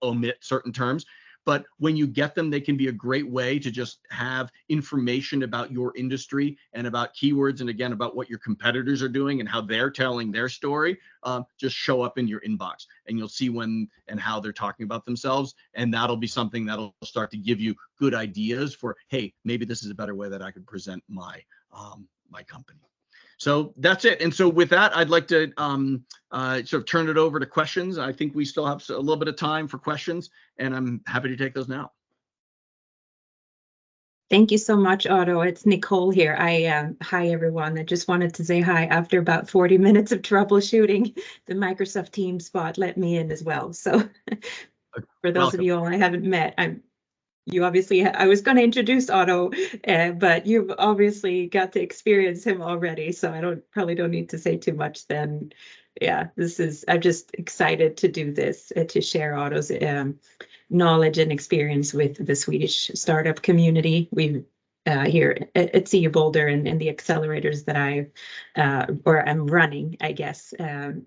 omit certain terms. But when you get them, they can be a great way to just have information about your industry and about keywords, and again, about what your competitors are doing and how they're telling their story, just show up in your inbox, and you'll see when and how they're talking about themselves. And that'll be something that'll start to give you good ideas for, hey, maybe this is a better way that I could present my company. So that's it. And so with that, I'd like to sort of turn it over to questions. I think we still have a little bit of time for questions, and I'm happy to take those now. Thank you so much, Otto. It's Nicole here. Hi, everyone. I just wanted to say hi. After about 40 minutes of troubleshooting, the Microsoft Teams spot let me in as well. So for those of you all I haven't met, I was going to introduce Otto, but you've obviously got to experience him already, so I probably don't need to say too much then. Yeah, I'm just excited to do this, to share Otto's knowledge and experience with the Swedish startup community. here at CU Boulder and the accelerators that I'm running, I guess.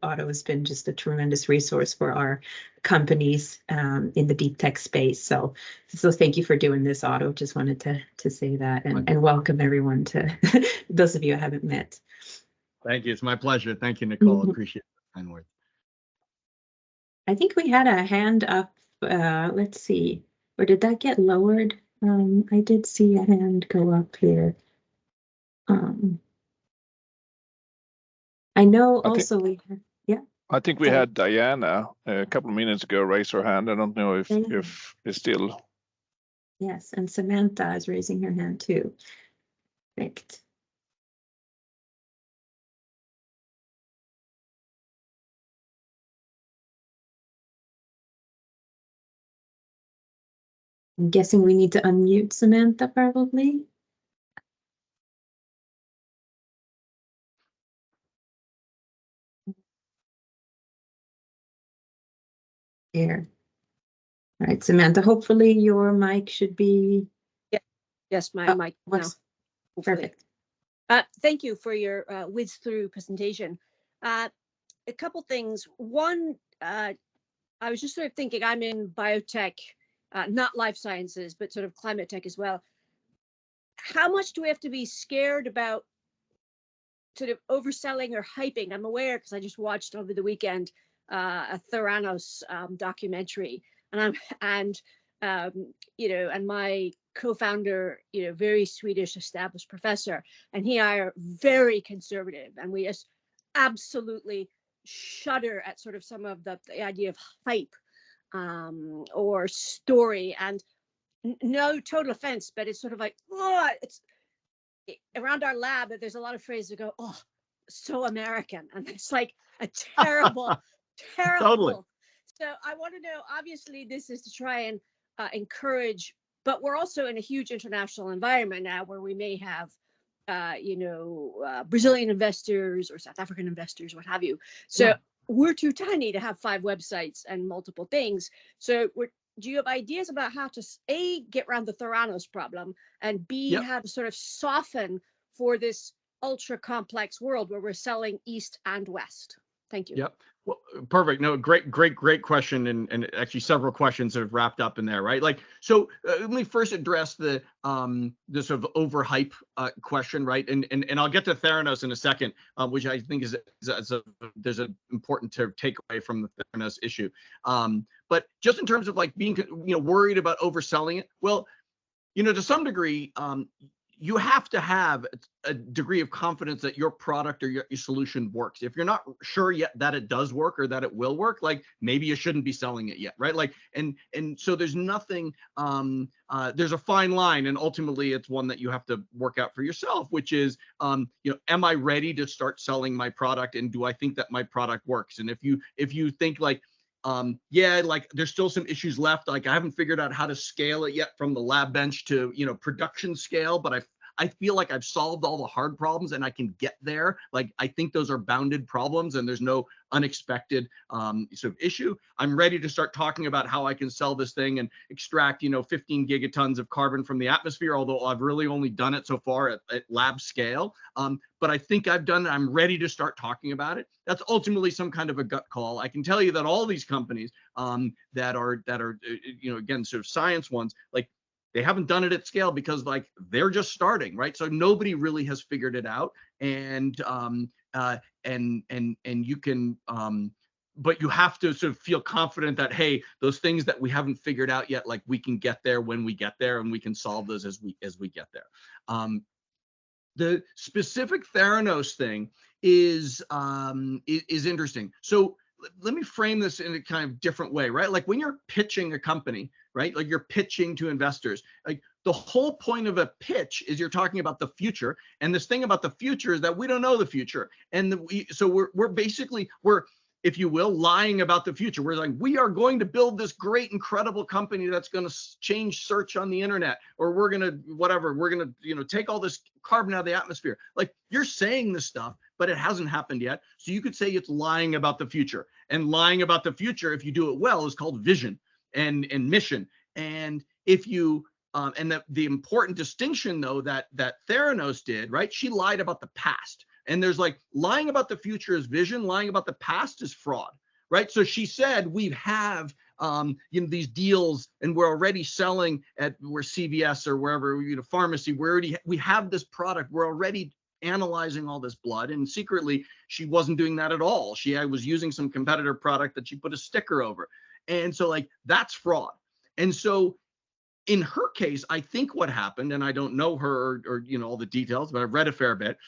Otto has been just a tremendous resource for our companies in the deep tech space. So thank you for doing this, Otto. Just wanted to say that and welcome everyone to those of you I haven't met. Thank you. It's my pleasure. Thank you, Nicole. Appreciate the kind words. I think we had a hand up. Let's see. Or did that get lowered? I did see a hand go up here. I know also yeah. I think we had Diana a couple of minutes ago raise her hand. I don't know if it's still. Yes, and Samantha is raising her hand too. Perfect. I'm guessing we need to unmute Samantha probably. Here. All right, Samantha, hopefully your mic should be. Yes, my mic works. Now. Perfect. Thank you for your whiz through presentation. A couple things. One, I was just sort of thinking, I'm in biotech, not life sciences, but sort of climate tech as well. How much do we have to be scared about sort of overselling or hyping? I'm aware because I just watched over the weekend a Theranos documentary, and my co-founder, very Swedish established professor, and he are very conservative, and we just absolutely shudder at sort of some of the idea of hype or story. And no total offense, but it's sort of like, oh, around our lab, there's a lot of phrases that go, oh, so American, and it's like a terrible, terrible. Totally. So I want to know, obviously this is to try and encourage, but we're also in a huge international environment now where we may have, Brazilian investors or South African investors, what have you. So we're too tiny to have 5 websites and multiple things. So do you have ideas about how to A, get around the Theranos problem, and B, how to sort of soften for this ultra complex world where we're selling east and west? Thank you. Yep. Well, perfect. No, great question, and actually several questions have wrapped up in there, right? Like, so let me first address the sort of overhype question, right? And I'll get to Theranos in a second, which I think there's an important takeaway from the Theranos issue. But just in terms of like being worried about overselling it, well, to some degree, you have to have a degree of confidence that your product or your solution works. If you're not sure yet that it does work or that it will work, like maybe you shouldn't be selling it yet, right? Like, and so there's nothing, there's a fine line, and ultimately it's one that you have to work out for yourself, which is, am I ready to start selling my product, and do I think that my product works? And if you think like, like there's still some issues left. Like I haven't figured out how to scale it yet from the lab bench to, production scale, but I feel like I've solved all the hard problems and I can get there. Like, I think those are bounded problems and there's no unexpected sort of issue. I'm ready to start talking about how I can sell this thing and extract, 15 gigatons of carbon from the atmosphere, although I've really only done it so far at lab scale. But I think I've done it. I'm ready to start talking about it. That's ultimately some kind of a gut call. I can tell you that all these companies that are again, sort of science ones, like they haven't done it at scale because like they're just starting, right? So nobody really has figured it out, and you can, but you have to sort of feel confident that, hey, those things that we haven't figured out yet, like we can get there when we get there, and we can solve those as we get there. The specific Theranos thing is interesting. So let me frame this in a kind of different way, right? Like when you're pitching a company, right? Like you're pitching to investors, like the whole point of a pitch is you're talking about the future. And this thing about the future is that we don't know the future. And so we're basically, if you will, lying about the future. We're like, we are going to build this great, incredible company that's going to change search on the internet, or we're going to take all this carbon out of the atmosphere. Like you're saying this stuff, but it hasn't happened yet. So you could say it's lying about the future. And lying about the future, if you do it well, is called vision and mission. And if you and the important distinction though that Theranos did, right? She lied about the past. And there's like lying about the future is vision, lying about the past is fraud, right? So she said we have these deals and we're already selling at where CVS or wherever, pharmacy, we have this product, we're already analyzing all this blood, and secretly she wasn't doing that at all. She was using some competitor product that she put a sticker over. And so like that's fraud. And so in her case, I think what happened, and I don't know her or all the details, but I've read a fair bit,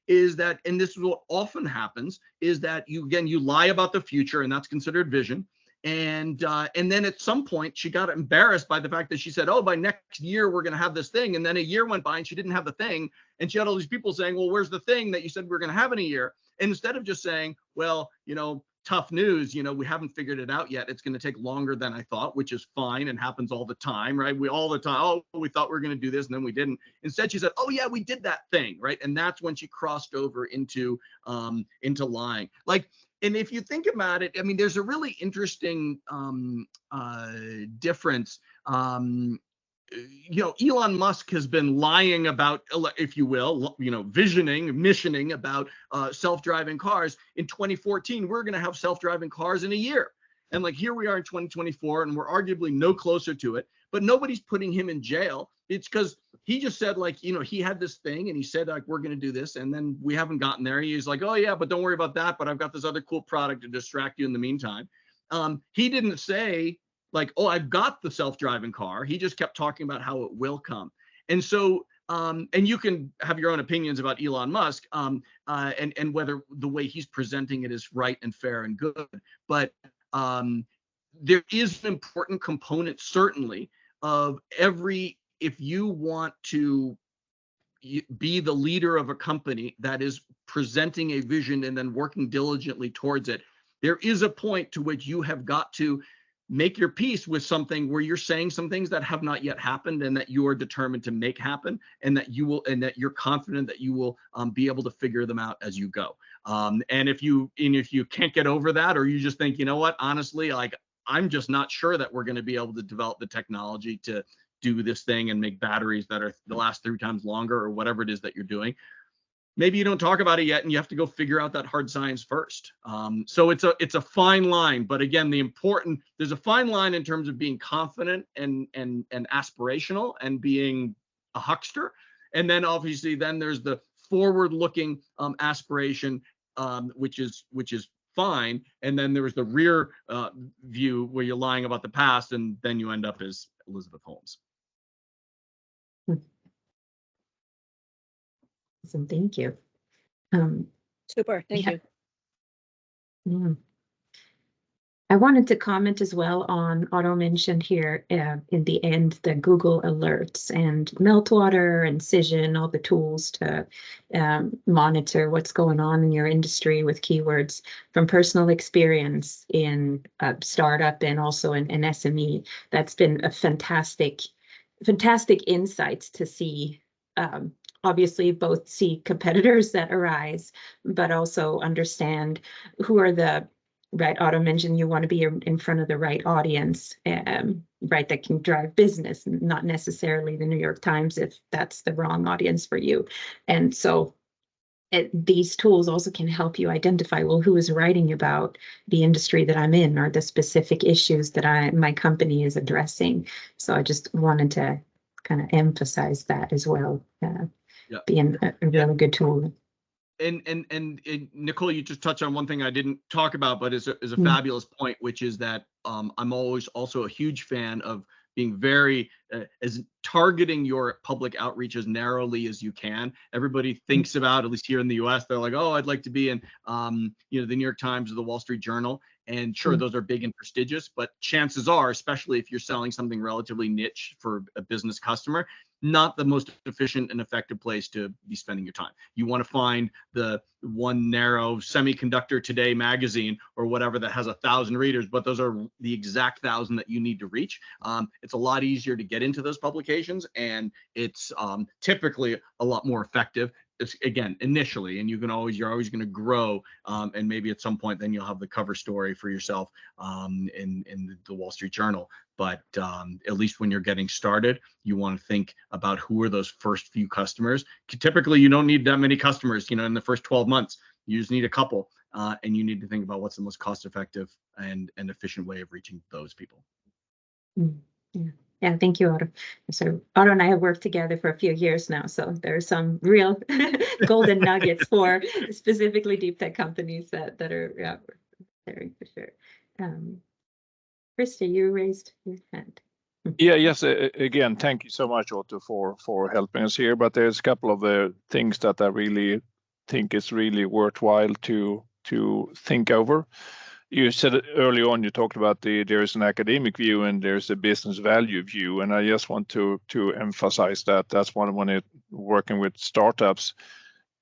is that, and this is what often happens, is that you lie about the future, and that's considered vision. And then at some point she got embarrassed by the fact that she said, oh, by next year we're going to have this thing. And then a year went by and she didn't have the thing. And she had all these people saying, well, where's the thing that you said we're going to have in a year? And instead of just saying, well, tough news, we haven't figured it out yet. It's going to take longer than I thought, which is fine and happens all the time, right? We thought we were going to do this and then we didn't. Instead, she said, oh yeah, we did that thing, right? And that's when she crossed over into lying. Like, and if you think about it, I mean, there's a really interesting difference. Elon Musk has been lying about, if you will, missioning about self-driving cars. In 2014, we're going to have self-driving cars in a year. And like here we are in 2024, and we're arguably no closer to it, but nobody's putting him in jail. It's because he just said he had this thing and he said like, we're going to do this. And then we haven't gotten there. He's like, oh yeah, but don't worry about that. But I've got this other cool product to distract you in the meantime. He didn't say like, oh, I've got the self-driving car. He just kept talking about how it will come. And so, and you can have your own opinions about Elon Musk and whether the way he's presenting it is right and fair and good. But there is an important component, certainly, of if you want to be the leader of a company that is presenting a vision and then working diligently towards it, there is a point to which you have got to make your peace with something where you're saying some things that have not yet happened and that you are determined to make happen, and that you're confident that you will be able to figure them out as you go. And if you can't get over that, or you just think, you know what, honestly, like I'm just not sure that we're going to be able to develop the technology to do this thing and make batteries that are the last 3 times longer, or whatever it is that you're doing, maybe you don't talk about it yet and you have to go figure out that hard science first. So it's a fine line, but again, there's a fine line in terms of being confident and aspirational and being a huckster. And then obviously then there's the forward-looking aspiration, which is fine. And then there was the rear view where you're lying about the past, and then you end up as Elizabeth Holmes. Awesome, thank you. Super, thank you. Yeah. I wanted to comment as well on, Otto mentioned here in the end, the Google alerts and Meltwater and Cision, all the tools to monitor what's going on in your industry with keywords. From personal experience in a startup and also in an SME, that's been a fantastic insights to see. Obviously, both see competitors that arise, but also understand who are the right. Otto mentioned you want to be in front of the right audience, right, that can drive business, not necessarily the New York Times if that's the wrong audience for you. And so these tools also can help you identify, well, who is writing about the industry that I'm in or the specific issues that my company is addressing. So I just wanted to kind of emphasize that as well. Being a really good tool. And Nicole, you just touched on one thing I didn't talk about, but is a fabulous point, which is that I'm always also a huge fan of being very as targeting your public outreach as narrowly as you can. Everybody thinks about, at least here in the US, they're like, oh, I'd like to be in the New York Times or the Wall Street Journal. And sure, those are big and prestigious, but chances are, especially if you're selling something relatively niche for a business customer, not the most efficient and effective place to be spending your time. You want to find the one narrow Semiconductor Today magazine or whatever that has 1,000 readers, but those are the exact 1,000 that you need to reach. It's a lot easier to get into those publications, and it's typically a lot more effective, it's, again, initially, and you're always going to grow, and maybe at some point then you'll have the cover story for yourself in the Wall Street Journal. But at least when you're getting started, you want to think about who are those first few customers. Typically, you don't need that many customers, in the first 12 months. You just need a couple, and you need to think about what's the most cost-effective and efficient way of reaching those people. Yeah, thank you, Otto. So Otto and I have worked together for a few years now, so there are some real golden nuggets for specifically deep tech companies that are there for sure. Krista, you raised your hand. Yes. Again, thank you so much, Otto, for helping us here. But there's a couple of things that I really think is really worthwhile to think over. You said it early on, you talked about there is an academic view and there's a business value view. And I just want to emphasize that. That's when working with startups,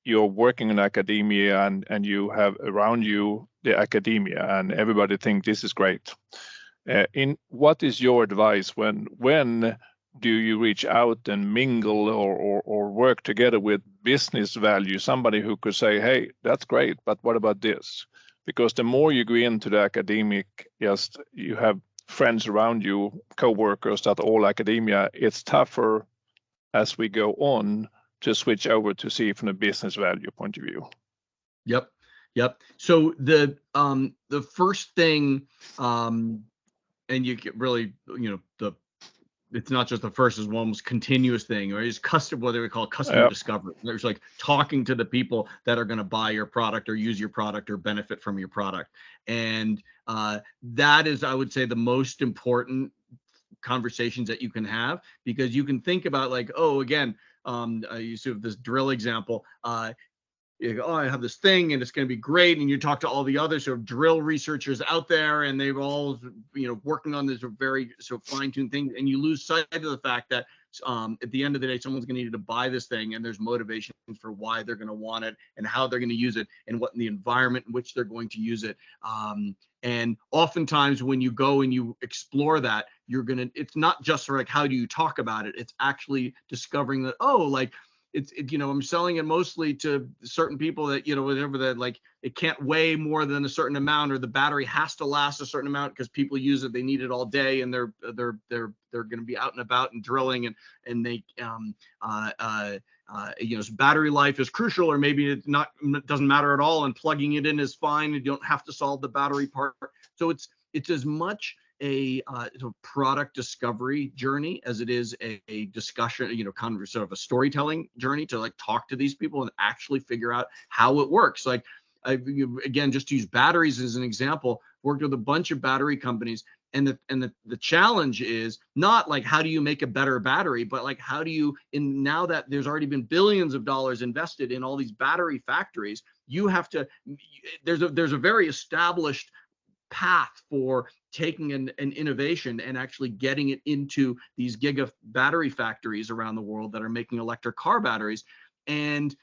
you're working in academia and you have around you the academia and everybody think this is great. What is your advice when do you reach out and mingle or work together with business value, somebody who could say, hey, that's great, but what about this? Because the more you go into the academic, yes, you have friends around you, co-workers that all academia, it's tougher as we go on to switch over to see from a business value point of view. Yep. So the first thing, and you get really, it's not just the first, is one almost continuous thing, or is whether we call it customer discovery. There's like talking to the people that are going to buy your product or use your product or benefit from your product. And that is, I would say, the most important conversations that you can have, because you can think about like, oh, again, I used to have this drill example. You go, oh, I have this thing and it's going to be great. And you talk to all the other sort of drill researchers out there and they've all, working on this very sort of fine-tuned thing. And you lose sight of the fact that at the end of the day, someone's going to need to buy this thing and there's motivations for why they're going to want it and how they're going to use it and what in the environment in which they're going to use it. And oftentimes when you go and you explore that, it's not just sort of like, how do you talk about it? It's actually discovering that, oh, like, I'm selling it mostly to certain people that, whatever, that like it can't weigh more than a certain amount, or the battery has to last a certain amount because people use it, they need it all day, and they're going to be out and about and drilling, and they so battery life is crucial, or maybe it doesn't matter at all, and plugging it in is fine. You don't have to solve the battery part. So it's as much a product discovery journey as it is a discussion, kind of sort of a storytelling journey to like talk to these people and actually figure out how it works. Like, again, just to use batteries as an example, worked with a bunch of battery companies, and the challenge is not like how do you make a better battery, but like how do you, now that there's already been billions of dollars invested in all these battery factories, you have to, there's a very established path for taking an innovation and actually getting it into these giga battery factories around the world that are making electric car batteries. And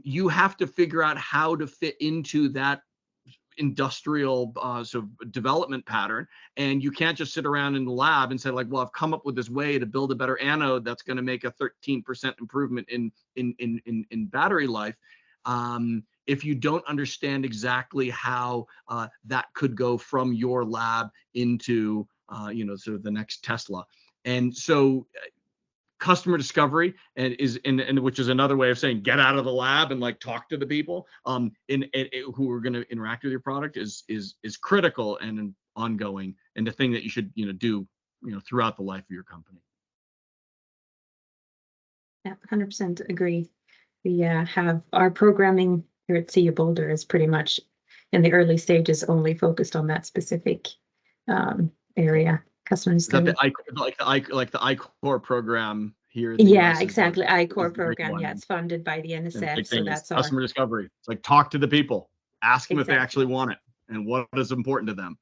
you have to figure out how to fit into that industrial sort of development pattern. And you can't just sit around in the lab and say like, well, I've come up with this way to build a better anode that's going to make a 13% improvement in battery life. If you don't understand exactly how that could go from your lab into, sort of the next Tesla. And so customer discovery and which is another way of saying get out of the lab and like talk to the people who are going to interact with your product is critical and ongoing, and the thing that you should do throughout the life of your company. Yeah, 100% agree. We have our programming here at CU Boulder is pretty much in the early stages only focused on that specific area. Customer discovery. Like the I-Core program here. Yeah, exactly. I-Core program. Yeah, it's funded by the NSF. So that's our customer discovery. It's like talk to the people, ask them if they actually want it and what is important to them.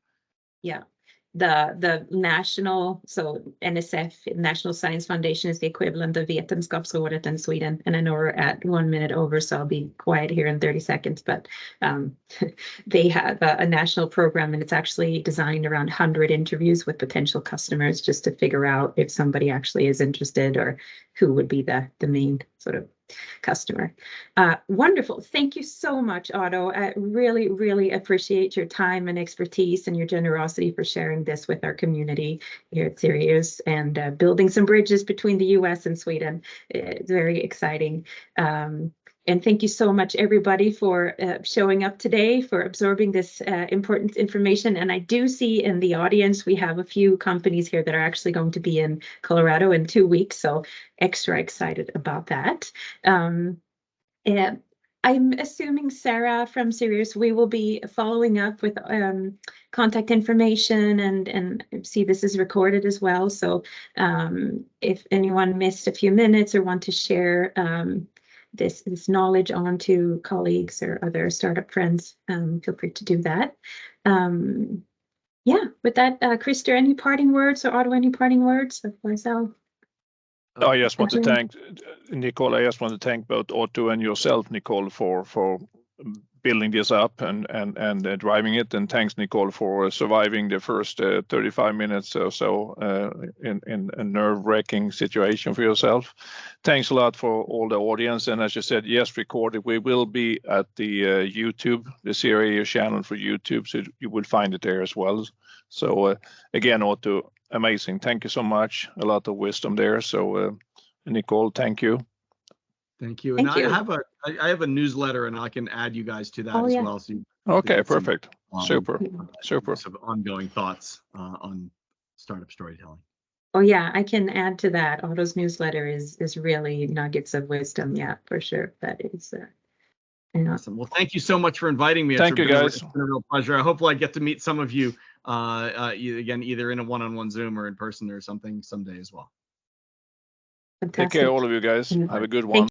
Yeah. The national, so NSF, National Science Foundation, is the equivalent of Vetenskapsrådet in Sweden. And I know we're at 1 minute over, so I'll be quiet here in 30 seconds. But they have a national program, and it's actually designed around 100 interviews with potential customers just to figure out if somebody actually is interested or who would be the main sort of customer. Wonderful. Thank you so much, Otto. I really, really appreciate your time and expertise and your generosity for sharing this with our community here at SIREUS and building some bridges between the US and Sweden. It's very exciting. And thank you so much, everybody, for showing up today, for absorbing this important information. And I do see in the audience, we have a few companies here that are actually going to be in Colorado in 2 weeks. So extra excited about that. And I'm assuming, Sarah from SIREUS, we will be following up with contact information and see this is recorded as well. So if anyone missed a few minutes or want to share this knowledge on to colleagues or other startup friends, feel free to do that. Yeah, with that, Krista, any parting words, or Otto, any parting words? Otherwise, I just want to thank Nicole. I just want to thank both Otto and yourself, Nicole, for building this up and driving it. And thanks, Nicole, for surviving the first 35 minutes or so in a nerve-wracking situation for yourself. Thanks a lot for all the audience. And as you said, yes, recorded. We will be at the YouTube, the SIREUS channel for YouTube, so you will find it there as well. So again, Otto, amazing. Thank you so much. A lot of wisdom there. So Nicole, thank you. Thank you. And Thank you. I have a newsletter, and I can add you guys to that as well. So okay, perfect. Super. Some ongoing thoughts on startup storytelling. Oh yeah, I can add to that. Otto's newsletter is really nuggets of wisdom. Yeah, for sure. That is. Awesome. Well, thank you so much for inviting me. Thank you, guys. It's been a real pleasure. I hope I get to meet some of you again, either in a one-on-one Zoom or in person or something someday as well. Fantastic. Take care, all of you guys. Have a good one.